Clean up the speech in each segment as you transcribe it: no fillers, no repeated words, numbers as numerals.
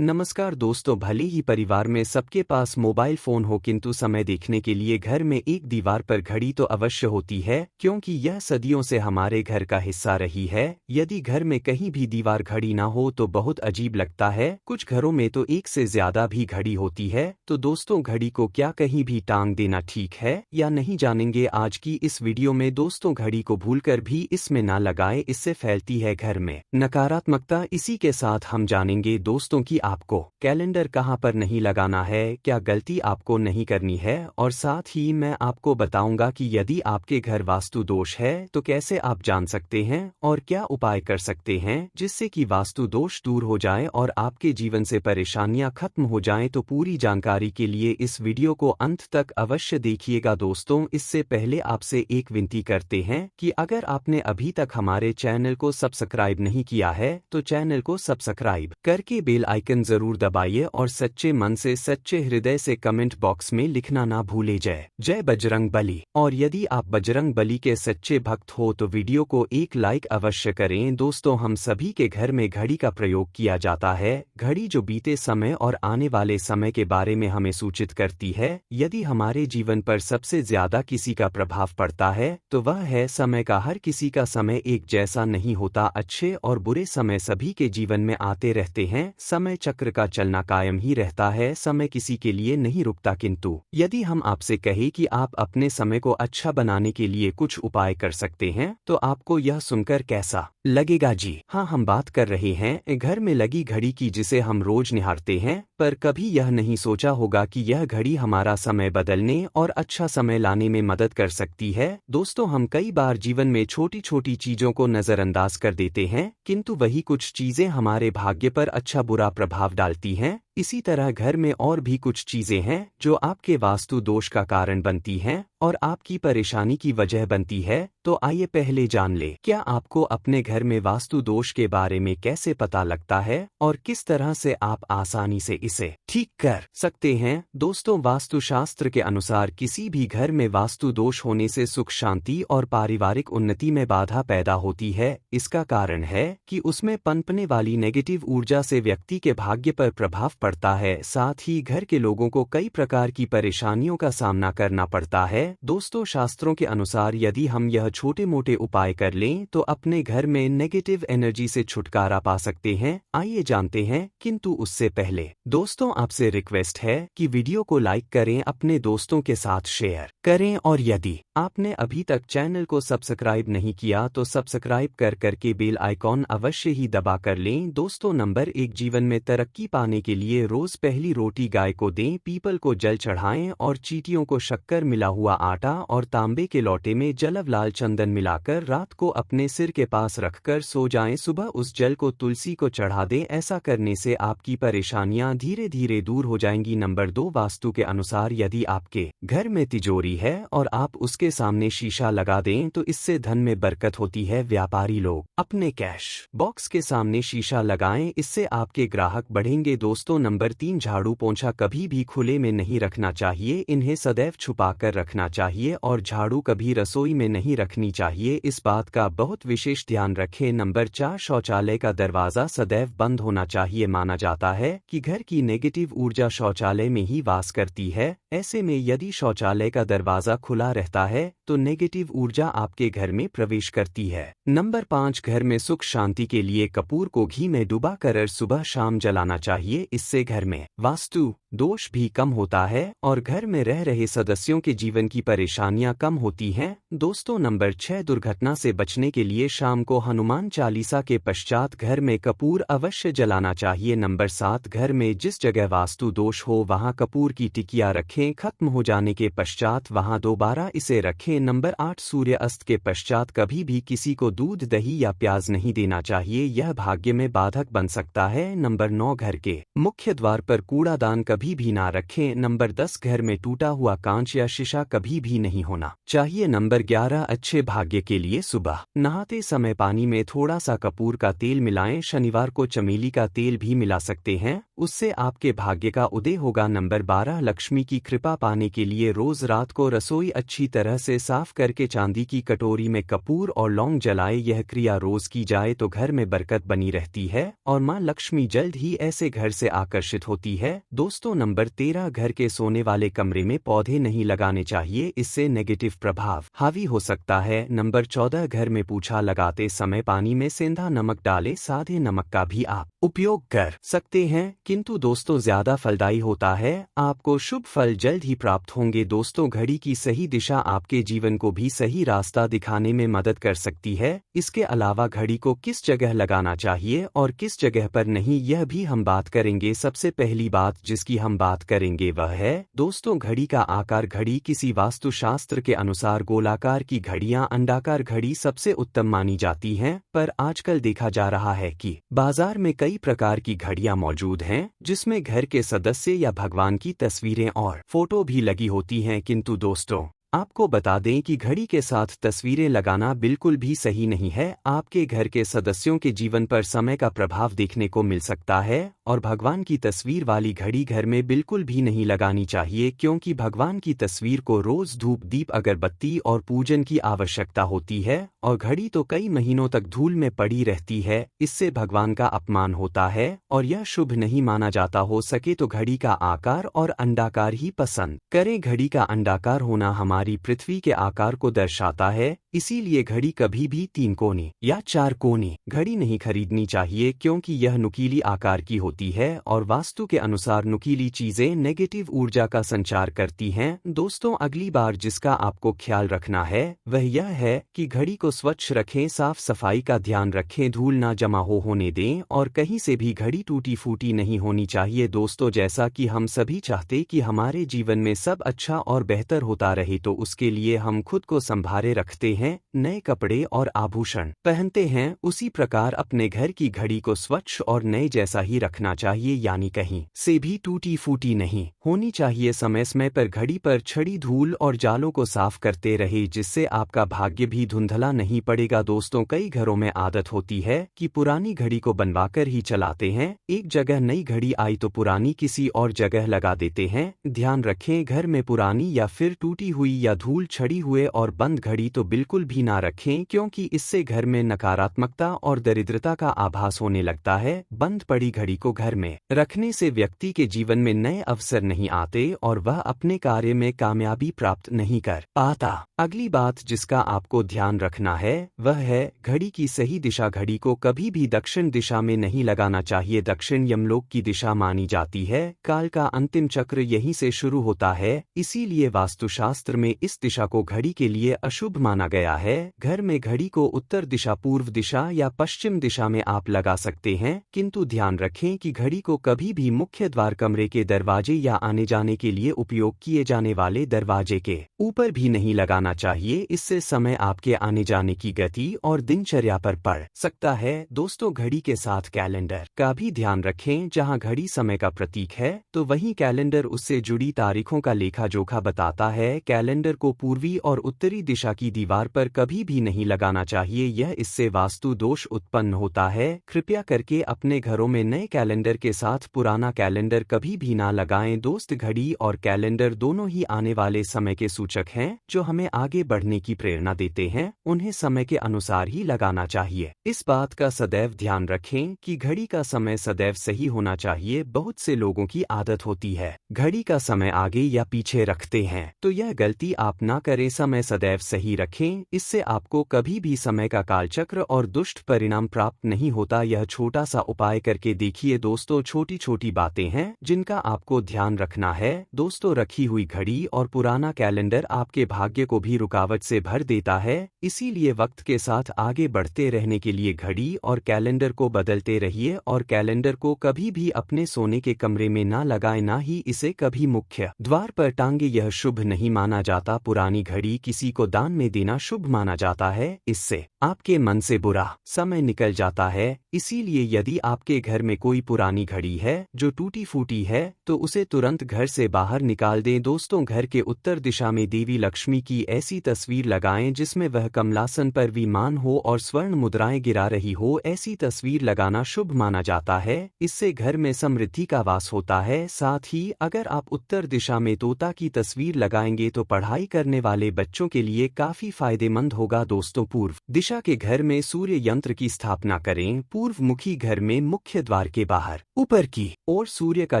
नमस्कार दोस्तों, भले ही परिवार में सबके पास मोबाइल फोन हो किंतु समय देखने के लिए घर में एक दीवार पर घड़ी तो अवश्य होती है, क्योंकि यह सदियों से हमारे घर का हिस्सा रही है। यदि घर में कहीं भी दीवार घड़ी ना हो तो बहुत अजीब लगता है। कुछ घरों में तो एक से ज्यादा भी घड़ी होती है। तो दोस्तों, घड़ी को क्या कहीं भी टांग देना ठीक है या नहीं, जानेंगे आज की इस वीडियो में। दोस्तों, घड़ी को भूलकर भी इसमें ना लगाएं, इससे फैलती है घर में नकारात्मकता। इसी के साथ हम जानेंगे दोस्तों की आपको कैलेंडर कहां पर नहीं लगाना है, क्या गलती आपको नहीं करनी है, और साथ ही मैं आपको बताऊंगा कि यदि आपके घर वास्तु दोष है तो कैसे आप जान सकते हैं और क्या उपाय कर सकते हैं जिससे कि वास्तु दोष दूर हो जाए और आपके जीवन से परेशानियां खत्म हो जाएं। तो पूरी जानकारी के लिए इस वीडियो को अंत तक अवश्य देखिएगा। दोस्तों, इससे पहले आपसे एक विनती करते हैं कि अगर आपने अभी तक हमारे चैनल को सब्सक्राइब नहीं किया है तो चैनल को सब्सक्राइब करके बेल आइकन जरूर दबाइए और सच्चे मन से सच्चे हृदय से कमेंट बॉक्स में लिखना ना भूले जय जय बजरंग बली। और यदि आप बजरंग बली के सच्चे भक्त हो तो वीडियो को एक लाइक अवश्य करें। दोस्तों, हम सभी के घर में घड़ी का प्रयोग किया जाता है। घड़ी जो बीते समय और आने वाले समय के बारे में हमें सूचित करती है। यदि हमारे जीवन पर सबसे ज्यादा किसी का प्रभाव पड़ता है तो वह है समय का। हर किसी का समय एक जैसा नहीं होता। अच्छे और बुरे समय सभी के जीवन में आते रहते हैं। समय चक्र का चलना कायम ही रहता है। समय किसी के लिए नहीं रुकता। किंतु यदि हम आपसे कहें कि आप अपने समय को अच्छा बनाने के लिए कुछ उपाय कर सकते हैं तो आपको यह सुनकर कैसा लगेगा? जी हाँ, हम बात कर रहे हैं घर में लगी घड़ी की, जिसे हम रोज निहारते हैं, पर कभी यह नहीं सोचा होगा कि यह घड़ी हमारा समय बदलने और अच्छा समय लाने में मदद कर सकती है। दोस्तों, हम कई बार जीवन में छोटी छोटी चीजों को नजरअंदाज कर देते हैं, किंतु वही कुछ चीजें हमारे भाग्य पर अच्छा बुरा प्रभाव डालती हैं। इसी तरह घर में और भी कुछ चीजें हैं जो आपके वास्तु दोष का कारण बनती हैं और आपकी परेशानी की वजह बनती है। तो आइए पहले जान ले, क्या आपको अपने घर में वास्तु दोष के बारे में कैसे पता लगता है और किस तरह से आप आसानी से इसे ठीक कर सकते हैं। दोस्तों, वास्तुशास्त्र के अनुसार किसी भी घर में वास्तु दोष होने से सुख शांति और पारिवारिक उन्नति में बाधा पैदा होती है। इसका कारण है कि उसमें पनपने वाली नेगेटिव ऊर्जा से व्यक्ति के भाग्य पर प्रभाव पड़ता है। साथ ही घर के लोगों को कई प्रकार की परेशानियों का सामना करना पड़ता है। दोस्तों, शास्त्रों के अनुसार यदि हम यह छोटे मोटे उपाय कर लें तो अपने घर में नेगेटिव एनर्जी से छुटकारा पा सकते हैं। आइए जानते हैं, किंतु उससे पहले दोस्तों आपसे रिक्वेस्ट है कि वीडियो को लाइक करें, अपने दोस्तों के साथ शेयर करें, और यदि आपने अभी तक चैनल को सब्सक्राइब नहीं किया तो सब्सक्राइब करके बेल आइकॉन अवश्य ही दबा कर लें। दोस्तों, नंबर 1, जीवन में तरक्की पाने के लिए रोज पहली रोटी गाय को दें, पीपल को जल चढ़ाएं और चींटियों को शक्कर मिला हुआ आटा और तांबे के लोटे में जलव लाल चंदन मिलाकर रात को अपने सिर के पास रखकर सो जाएं। सुबह उस जल को तुलसी को चढ़ा दें। ऐसा करने से आपकी परेशानियां धीरे धीरे दूर हो जाएंगी। नंबर 2, वास्तु के अनुसार यदि आपके घर में तिजोरी है और आप उसके सामने शीशा लगा दें तो इससे धन में बरकत होती है। व्यापारी लोग अपने कैश बॉक्स के सामने शीशा लगाएं, इससे आपके ग्राहक बढ़ेंगे। दोस्तों, नंबर 3, झाड़ू पोंछा कभी भी खुले में नहीं रखना चाहिए। इन्हें सदैव छुपा कर रखना चाहिए और झाड़ू कभी रसोई में नहीं रखनी चाहिए। इस बात का बहुत विशेष ध्यान रखें। नंबर 4, शौचालय का दरवाजा सदैव बंद होना चाहिए। माना जाता है कि घर की नेगेटिव ऊर्जा शौचालय में ही वास करती है। ऐसे में यदि शौचालय का दरवाजा खुला रहता है तो नेगेटिव ऊर्जा आपके घर में प्रवेश करती है। नंबर 5, घर में सुख शांति के लिए कपूर को घी में डुबा कर सुबह शाम जलाना चाहिए। इससे घर में वास्तु दोष भी कम होता है और घर में रह रहे सदस्यों के जीवन की परेशानियां कम होती हैं। दोस्तों, नंबर 6, दुर्घटना से बचने के लिए शाम को हनुमान चालीसा के पश्चात घर में कपूर अवश्य जलाना चाहिए। नंबर 7, घर में जिस जगह वास्तु दोष हो वहां कपूर की टिकिया रखें। खत्म हो जाने के पश्चात वहां दोबारा इसे रखें। नंबर 8, सूर्य अस्त के पश्चात कभी भी किसी को दूध दही या प्याज नहीं देना चाहिए, यह भाग्य में बाधक बन सकता है। नंबर 9, घर के मुख्य द्वार पर कूड़ादान कभी भी ना रखें। नंबर 10, घर में टूटा हुआ कांच या शीशा कभी भी नहीं होना चाहिए। नंबर 11, अच्छे भाग्य के लिए सुबह नहाते समय पानी में थोड़ा सा कपूर का तेल मिलाएं। शनिवार को चमेली का तेल भी मिला सकते हैं, उससे आपके भाग्य का उदय होगा। नंबर 12, लक्ष्मी की कृपा पाने के लिए रोज रात को रसोई अच्छी तरह से साफ करके चांदी की कटोरी में कपूर और लौंग जलाए। यह क्रिया रोज की जाए तो घर में बरकत बनी रहती है और मां लक्ष्मी जल्द ही ऐसे घर से आकर्षित होती है। दोस्तों नंबर 13, घर के सोने वाले कमरे में पौधे नहीं लगाने चाहिए, इससे नेगेटिव प्रभाव हावी हो सकता है। नंबर 14, घर में पूछा लगाते समय पानी में सेंधा नमक डालें। सादे नमक का भी आप उपयोग कर सकते हैं, किंतु दोस्तों ज्यादा फलदायी होता है। आपको शुभ फल जल्द ही प्राप्त होंगे। दोस्तों घड़ी की सही दिशा आपके जीवन को भी सही रास्ता दिखाने में मदद कर सकती है। इसके अलावा घड़ी को किस जगह लगाना चाहिए और किस जगह पर नहीं, यह भी हम बात करेंगे। सबसे पहली बात जिसकी हम बात करेंगे वह है दोस्तों घड़ी का आकार। घड़ी किसी वास्तुशास्त्र के अनुसार गोलाकार की घड़ियां अंडाकार घड़ी सबसे उत्तम मानी जाती हैं, पर आजकल देखा जा रहा है कि बाजार में कई प्रकार की घड़ियां मौजूद हैं जिसमें घर के सदस्य या भगवान की तस्वीरें और फोटो भी लगी होती हैं। किंतु दोस्तों आपको बता दें कि घड़ी के साथ तस्वीरें लगाना बिल्कुल भी सही नहीं है। आपके घर के सदस्यों के जीवन पर समय का प्रभाव देखने को मिल सकता है और भगवान की तस्वीर वाली घड़ी घर में बिल्कुल भी नहीं लगानी चाहिए, क्योंकि भगवान की तस्वीर को रोज धूप दीप अगरबत्ती और पूजन की आवश्यकता होती है और घड़ी तो कई महीनों तक धूल में पड़ी रहती है। इससे भगवान का अपमान होता है और यह शुभ नहीं माना जाता। हो सके तो घड़ी का आकार और अंडाकार ही पसंद करें। घड़ी का अंडाकार होना हमारी पृथ्वी के आकार को दर्शाता है, इसीलिए घड़ी कभी भी 3 कोने या 4 कोने घड़ी नहीं खरीदनी चाहिए, क्योंकि यह नुकीली आकार की होती है और वास्तु के अनुसार नुकीली चीजें नेगेटिव ऊर्जा का संचार करती हैं। दोस्तों अगली बार जिसका आपको ख्याल रखना है वह यह है कि घड़ी को स्वच्छ रखें, साफ सफाई का ध्यान रखें, धूल ना जमा होने दें और कहीं से भी घड़ी टूटी फूटी नहीं होनी चाहिए। दोस्तों जैसा कि हम सभी चाहते कि हमारे जीवन में सब अच्छा और बेहतर होता रहे, तो उसके लिए हम खुद को संभाले रखते हैं, नए कपड़े और आभूषण पहनते हैं, उसी प्रकार अपने घर की घड़ी को स्वच्छ और नए जैसा ही रखना चाहिए, यानी कहीं से भी टूटी फूटी नहीं होनी चाहिए। समय समय पर घड़ी पर छड़ी धूल और जालों को साफ करते रहे, जिससे आपका भाग्य भी धुंधला नहीं पड़ेगा। दोस्तों कई घरों में आदत होती है कि पुरानी घड़ी को बनवाकर ही चलाते हैं, एक जगह नई घड़ी आई तो पुरानी किसी और जगह लगा देते हैं। ध्यान रखें घर में पुरानी या फिर टूटी हुई या धूल छड़ी हुए और बंद घड़ी तो बिल्कुल भी ना रखें, क्योंकि इससे घर में नकारात्मकता और दरिद्रता का आभास होने लगता है। बंद पड़ी घड़ी को घर में रखने से व्यक्ति के जीवन में नए अवसर नहीं आते और वह अपने कार्य में कामयाबी प्राप्त नहीं कर पाता। अगली बात जिसका आपको ध्यान रखना है वह है घड़ी की सही दिशा। घड़ी को कभी भी दक्षिण दिशा में नहीं लगाना चाहिए। दक्षिण यमलोक की दिशा मानी जाती है, काल का अंतिम चक्र यहीं से शुरू होता है, इसीलिए वास्तुशास्त्र में इस दिशा को घड़ी के लिए अशुभ माना गया है। घर में घड़ी को उत्तर दिशा, पूर्व दिशा या पश्चिम दिशा में आप लगा सकते हैं, किंतु ध्यान रखें कि घड़ी को कभी भी मुख्य द्वार, कमरे के दरवाजे या आने जाने के लिए उपयोग किए जाने वाले दरवाजे के ऊपर भी नहीं लगाना चाहिए। इससे समय आपके आने जाने की गति और दिनचर्या पर पड़ सकता है। दोस्तों घड़ी के साथ कैलेंडर का भी ध्यान रखें। जहां घड़ी समय का प्रतीक है तो वहीं कैलेंडर उससे जुड़ी तारीखों का लेखा जोखा बताता है। कैलेंडर को पूर्वी और उत्तरी दिशा की दीवार पर कभी भी नहीं लगाना चाहिए, यह इससे वास्तु दोष उत्पन्न होता है। कृपया करके अपने घरों में नए कैलेंडर के साथ पुराना कैलेंडर कभी भी ना लगाएं। दोस्त घड़ी और कैलेंडर दोनों ही आने वाले समय के सूचक हैं जो हमें आगे बढ़ने की प्रेरणा देते हैं, उन्हें समय के अनुसार ही लगाना चाहिए। इस बात का सदैव ध्यान रखें कि घड़ी का समय सदैव सही होना चाहिए। बहुत से लोगों की आदत होती है घड़ी का समय आगे या पीछे रखते हैं, तो यह गलती आप ना करें, समय सदैव सही रखें, इससे आपको कभी भी समय का कालचक्र और दुष्ट परिणाम प्राप्त नहीं होता। यह छोटा सा उपाय करके देखिए। दोस्तों छोटी छोटी बातें हैं जिनका आपको ध्यान रखना है। दोस्तों रखी हुई घड़ी और पुराना कैलेंडर आपके भाग्य को भी रुकावट से भर देता है, इसीलिए वक्त के साथ आगे बढ़ते रहने के लिए घड़ी और कैलेंडर को बदलते रहिए और कैलेंडर को कभी भी अपने सोने के कमरे में ना लगाएं, ना ही इसे कभी मुख्य द्वार पर टांगे, यह शुभ नहीं माना जाता। पुरानी घड़ी किसी को दान में देना शुभ माना जाता है, इससे आपके मन से बुरा समय निकल जाता है। इसीलिए यदि आपके घर में कोई पुरानी घड़ी है जो टूटी फूटी है तो उसे तुरंत घर से बाहर निकाल दें। दोस्तों, घर के उत्तर दिशा में देवी लक्ष्मी की ऐसी तस्वीर लगाएं जिसमें वह कमलासन पर विमान हो और स्वर्ण मुद्राएं गिरा रही हो। ऐसी तस्वीर लगाना शुभ माना जाता है, इससे घर में समृद्धि का वास होता है। साथ ही अगर आप उत्तर दिशा में तोता की तस्वीर लगाएंगे तो पढ़ाई करने वाले बच्चों के लिए काफी फायदेमंद होगा। दोस्तों, पूर्व दिशा के घर में सूर्य यंत्र की स्थापना करें। पूर्व मुखी घर में मुख्य द्वार के बाहर ऊपर की ओर सूर्य का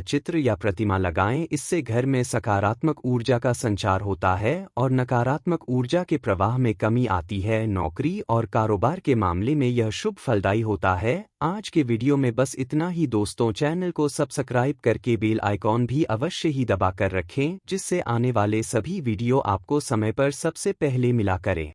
चित्र या प्रतिमा लगाएं। इससे घर में सकारात्मक ऊर्जा का संचार होता है और नकारात्मक ऊर्जा के प्रवाह में कमी आती है। नौकरी और कारोबार के मामले में यह शुभ फलदायी होता है। आज के वीडियो में बस इतना ही दोस्तों। चैनल को सब्सक्राइब करके बेल आइकॉन भी अवश्य ही दबा कर रखें, जिससे आने वाले सभी वीडियो आपको समय पर सबसे पहले मिला करें।